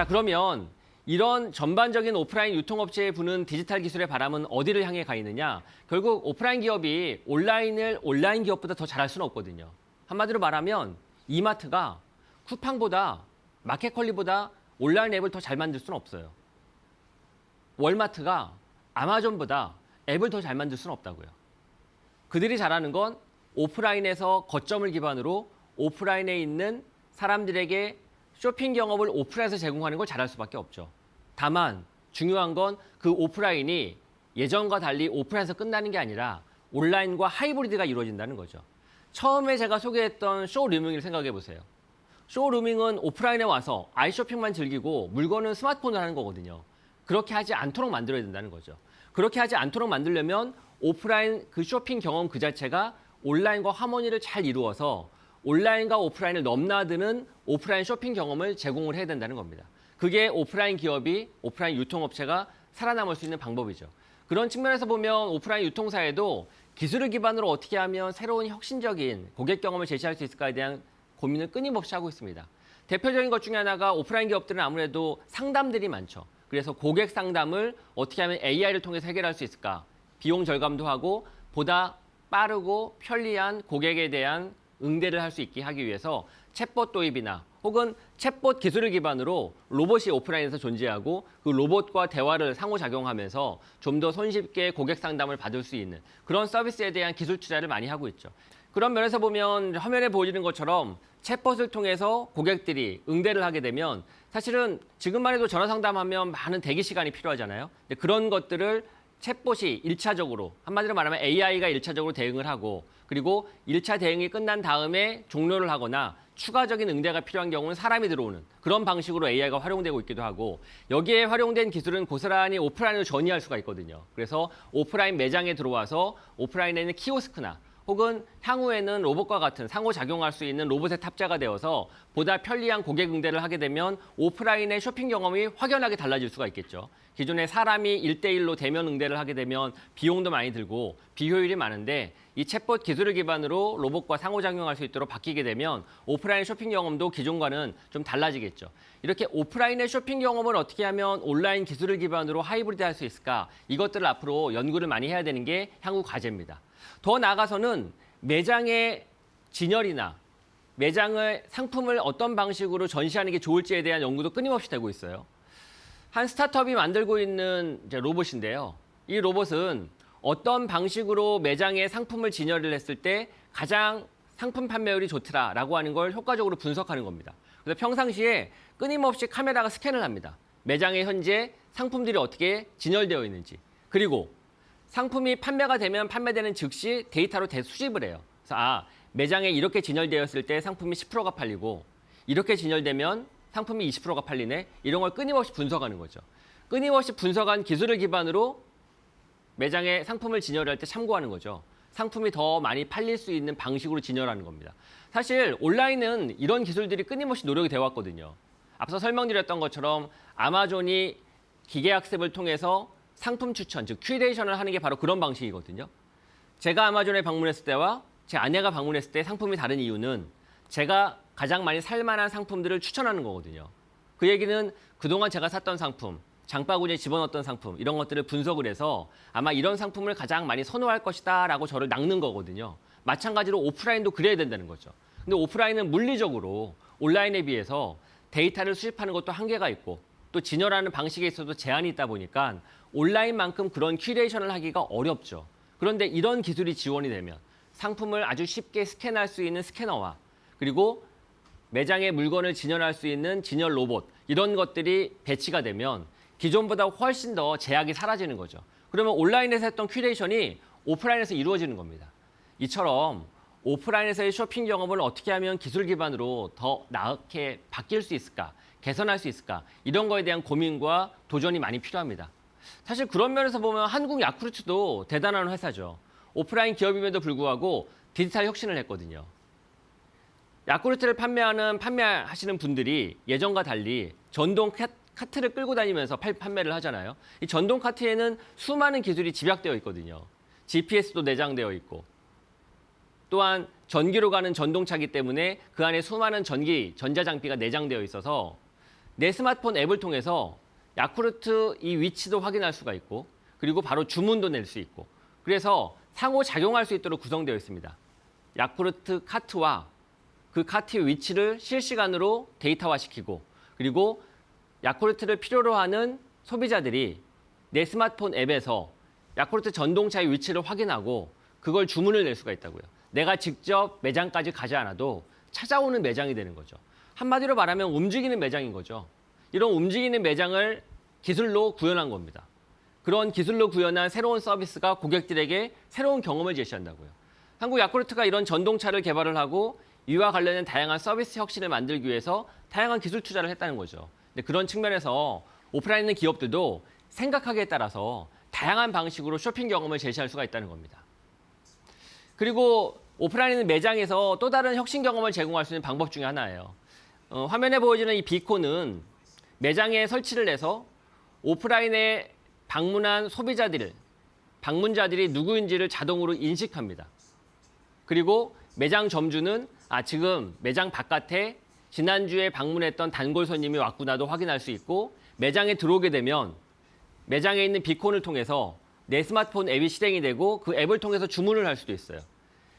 자, 그러면 이런 전반적인 오프라인 유통업체에 부는 디지털 기술의 바람은 어디를 향해 가 있느냐? 결국 오프라인 기업이 온라인을 온라인 기업보다 더 잘할 수는 없거든요. 한마디로 말하면 이마트가 쿠팡보다 마켓컬리보다 온라인 앱을 더 잘 만들 수는 없어요. 월마트가 아마존보다 앱을 더 잘 만들 수는 없다고요. 그들이 잘하는 건 오프라인에서 거점을 기반으로 오프라인에 있는 사람들에게 쇼핑 경험을 오프라인에서 제공하는 걸 잘할 수밖에 없죠. 다만 중요한 건 그 오프라인이 예전과 달리 오프라인에서 끝나는 게 아니라 온라인과 하이브리드가 이루어진다는 거죠. 처음에 제가 소개했던 쇼루밍을 생각해 보세요. 쇼루밍은 오프라인에 와서 아이쇼핑만 즐기고 물건은 스마트폰으로 하는 거거든요. 그렇게 하지 않도록 만들어야 된다는 거죠. 그렇게 하지 않도록 만들려면 오프라인 그 쇼핑 경험 그 자체가 온라인과 하모니를 잘 이루어서 온라인과 오프라인을 넘나드는 오프라인 쇼핑 경험을 제공을 해야 된다는 겁니다. 그게 오프라인 기업이, 오프라인 유통업체가 살아남을 수 있는 방법이죠. 그런 측면에서 보면 오프라인 유통사에도 기술을 기반으로 어떻게 하면 새로운 혁신적인 고객 경험을 제시할 수 있을까에 대한 고민을 끊임없이 하고 있습니다. 대표적인 것 중에 하나가 오프라인 기업들은 아무래도 상담들이 많죠. 그래서 고객 상담을 어떻게 하면 AI를 통해서 해결할 수 있을까? 비용 절감도 하고 보다 빠르고 편리한 고객에 대한 응대를 할 수 있게 하기 위해서 챗봇 도입이나 혹은 챗봇 기술을 기반으로 로봇이 오프라인에서 존재하고 그 로봇과 대화를 상호작용하면서 좀 더 손쉽게 고객 상담을 받을 수 있는 그런 서비스에 대한 기술 투자를 많이 하고 있죠. 그런 면에서 보면 화면에 보여지는 것처럼 챗봇을 통해서 고객들이 응대를 하게 되면 사실은 지금만 해도 전화 상담하면 많은 대기 시간이 필요하잖아요. 근데 그런 것들을 챗봇이 1차적으로 한마디로 말하면 AI가 1차적으로 대응을 하고 그리고 1차 대응이 끝난 다음에 종료를 하거나 추가적인 응대가 필요한 경우는 사람이 들어오는 그런 방식으로 AI가 활용되고 있기도 하고 여기에 활용된 기술은 고스란히 오프라인으로 전이할 수가 있거든요. 그래서 오프라인 매장에 들어와서 오프라인에 있는 키오스크나 혹은 향후에는 로봇과 같은 상호작용할 수 있는 로봇의 탑재가 되어서 보다 편리한 고객 응대를 하게 되면 오프라인의 쇼핑 경험이 확연하게 달라질 수가 있겠죠. 기존에 사람이 1대1로 대면 응대를 하게 되면 비용도 많이 들고 비효율이 많은데 이 챗봇 기술을 기반으로 로봇과 상호작용할 수 있도록 바뀌게 되면 오프라인 쇼핑 경험도 기존과는 좀 달라지겠죠. 이렇게 오프라인의 쇼핑 경험을 어떻게 하면 온라인 기술을 기반으로 하이브리드 할 수 있을까? 이것들을 앞으로 연구를 많이 해야 되는 게 향후 과제입니다. 더 나아가서는 매장의 진열이나 매장의 상품을 어떤 방식으로 전시하는 게 좋을지에 대한 연구도 끊임없이 되고 있어요. 한 스타트업이 만들고 있는 로봇인데요. 이 로봇은 어떤 방식으로 매장에 상품을 진열을 했을 때 가장 상품 판매율이 좋더라라고 하는 걸 효과적으로 분석하는 겁니다. 그래서 평상시에 끊임없이 카메라가 스캔을 합니다. 매장에 현재 상품들이 어떻게 진열되어 있는지. 그리고 상품이 판매가 되면 판매되는 즉시 데이터로 대수집을 해요. 그래서 매장에 이렇게 진열되었을 때 상품이 10%가 팔리고 이렇게 진열되면 상품이 20%가 팔리네. 이런 걸 끊임없이 분석하는 거죠. 끊임없이 분석한 기술을 기반으로 매장에 상품을 진열할 때 참고하는 거죠. 상품이 더 많이 팔릴 수 있는 방식으로 진열하는 겁니다. 사실 온라인은 이런 기술들이 끊임없이 노력이 되어 왔거든요. 앞서 설명드렸던 것처럼 아마존이 기계학습을 통해서 상품 추천, 즉 큐레이션을 하는 게 바로 그런 방식이거든요. 제가 아마존에 방문했을 때와 제 아내가 방문했을 때 상품이 다른 이유는 제가 가장 많이 살만한 상품들을 추천하는 거거든요. 그 얘기는 그동안 제가 샀던 상품, 장바구니에 집어넣었던 상품 이런 것들을 분석을 해서 아마 이런 상품을 가장 많이 선호할 것이다 라고 저를 낚는 거거든요. 마찬가지로 오프라인도 그래야 된다는 거죠. 근데 오프라인은 물리적으로 온라인에 비해서 데이터를 수집하는 것도 한계가 있고 또 진열하는 방식에 있어도 제한이 있다 보니까 온라인만큼 그런 큐레이션을 하기가 어렵죠. 그런데 이런 기술이 지원이 되면 상품을 아주 쉽게 스캔할 수 있는 스캐너와 그리고 매장에 물건을 진열할 수 있는 진열 로봇 이런 것들이 배치가 되면 기존보다 훨씬 더 제약이 사라지는 거죠. 그러면 온라인에서 했던 큐레이션이 오프라인에서 이루어지는 겁니다. 이처럼 오프라인에서의 쇼핑 경험을 어떻게 하면 기술 기반으로 더 나게 바뀔 수 있을까, 개선할 수 있을까 이런 거에 대한 고민과 도전이 많이 필요합니다. 사실 그런 면에서 보면 한국 야쿠르트도 대단한 회사죠. 오프라인 기업임에도 불구하고 디지털 혁신을 했거든요. 야쿠르트를 판매하시는 분들이 예전과 달리 전동 카트를 끌고 다니면서 판매를 하잖아요. 이 전동 카트에는 수많은 기술이 집약되어 있거든요. GPS도 내장되어 있고 또한 전기로 가는 전동차이기 때문에 그 안에 수많은 전자장비가 내장되어 있어서 내 스마트폰 앱을 통해서 야쿠르트 이 위치도 확인할 수가 있고 그리고 바로 주문도 낼 수 있고 그래서 상호작용할 수 있도록 구성되어 있습니다. 야쿠르트 카트와 그 카트의 위치를 실시간으로 데이터화시키고 그리고 야쿠르트를 필요로 하는 소비자들이 내 스마트폰 앱에서 야쿠르트 전동차의 위치를 확인하고 그걸 주문을 낼 수가 있다고요. 내가 직접 매장까지 가지 않아도 찾아오는 매장이 되는 거죠. 한마디로 말하면 움직이는 매장인 거죠. 이런 움직이는 매장을 기술로 구현한 겁니다. 그런 기술로 구현한 새로운 서비스가 고객들에게 새로운 경험을 제시한다고요. 한국 야쿠르트가 이런 전동차를 개발을 하고 이와 관련된 다양한 서비스 혁신을 만들기 위해서 다양한 기술 투자를 했다는 거죠. 근데 그런 측면에서 오프라인에 있는 기업들도 생각하기에 따라서 다양한 방식으로 쇼핑 경험을 제시할 수가 있다는 겁니다. 그리고 오프라인에 있는 매장에서 또 다른 혁신 경험을 제공할 수 있는 방법 중에 하나예요. 화면에 보여지는 이 비콘은 매장에 설치를 해서 오프라인에 방문한 방문자들이 누구인지를 자동으로 인식합니다. 그리고 매장 점주는 지금 매장 바깥에 지난주에 방문했던 단골 손님이 왔구나도 확인할 수 있고 매장에 들어오게 되면 매장에 있는 비콘을 통해서 내 스마트폰 앱이 실행이 되고 그 앱을 통해서 주문을 할 수도 있어요.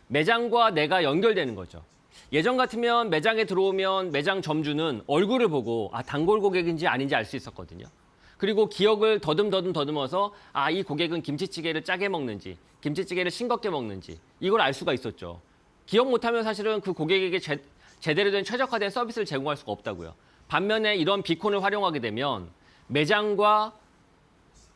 매장과 내가 연결되는 거죠. 예전 같으면 매장에 들어오면 매장 점주는 얼굴을 보고 단골 고객인지 아닌지 알 수 있었거든요. 그리고 기억을 더듬어서 이 고객은 김치찌개를 짜게 먹는지 김치찌개를 싱겁게 먹는지 이걸 알 수가 있었죠. 기억 못하면 사실은 그 고객에게 제대로 된 최적화된 서비스를 제공할 수가 없다고요. 반면에 이런 비콘을 활용하게 되면 매장과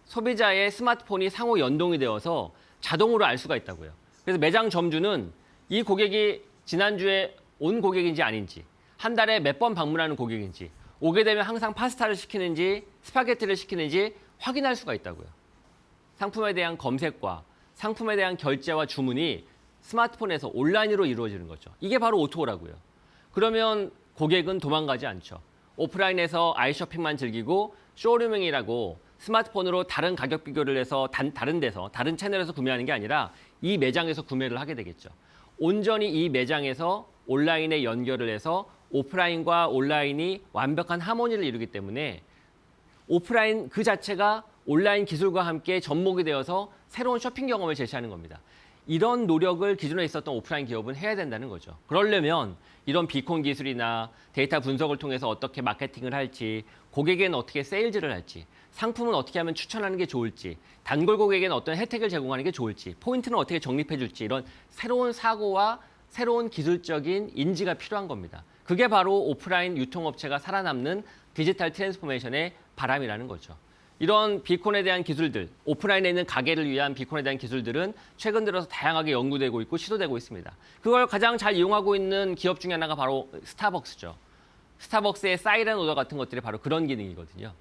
소비자의 스마트폰이 상호 연동이 되어서 자동으로 알 수가 있다고요. 그래서 매장 점주는 이 고객이 지난주에 온 고객인지 아닌지, 한 달에 몇 번 방문하는 고객인지, 오게 되면 항상 파스타를 시키는지 스파게티를 시키는지 확인할 수가 있다고요. 상품에 대한 검색과 상품에 대한 결제와 주문이 스마트폰에서 온라인으로 이루어지는 거죠. 이게 바로 오토라고요. 그러면 고객은 도망가지 않죠. 오프라인에서 아이쇼핑만 즐기고 쇼루밍이라고 스마트폰으로 다른 가격 비교를 해서 다른 채널에서 구매하는 게 아니라 이 매장에서 구매를 하게 되겠죠. 온전히 이 매장에서 온라인에 연결을 해서 오프라인과 온라인이 완벽한 하모니를 이루기 때문에 오프라인 그 자체가 온라인 기술과 함께 접목이 되어서 새로운 쇼핑 경험을 제시하는 겁니다. 이런 노력을 기존에 있었던 오프라인 기업은 해야 된다는 거죠. 그러려면 이런 비콘 기술이나 데이터 분석을 통해서 어떻게 마케팅을 할지, 고객에게는 어떻게 세일즈를 할지, 상품은 어떻게 하면 추천하는 게 좋을지, 단골 고객에게는 어떤 혜택을 제공하는 게 좋을지, 포인트는 어떻게 적립해 줄지 이런 새로운 사고와 새로운 기술적인 인지가 필요한 겁니다. 그게 바로 오프라인 유통업체가 살아남는 디지털 트랜스포메이션의 바람이라는 거죠. 이런 비콘에 대한 기술들, 오프라인에 있는 가게를 위한 비콘에 대한 기술들은 최근 들어서 다양하게 연구되고 있고 시도되고 있습니다. 그걸 가장 잘 이용하고 있는 기업 중에 하나가 바로 스타벅스죠. 스타벅스의 사이렌 오더 같은 것들이 바로 그런 기능이거든요.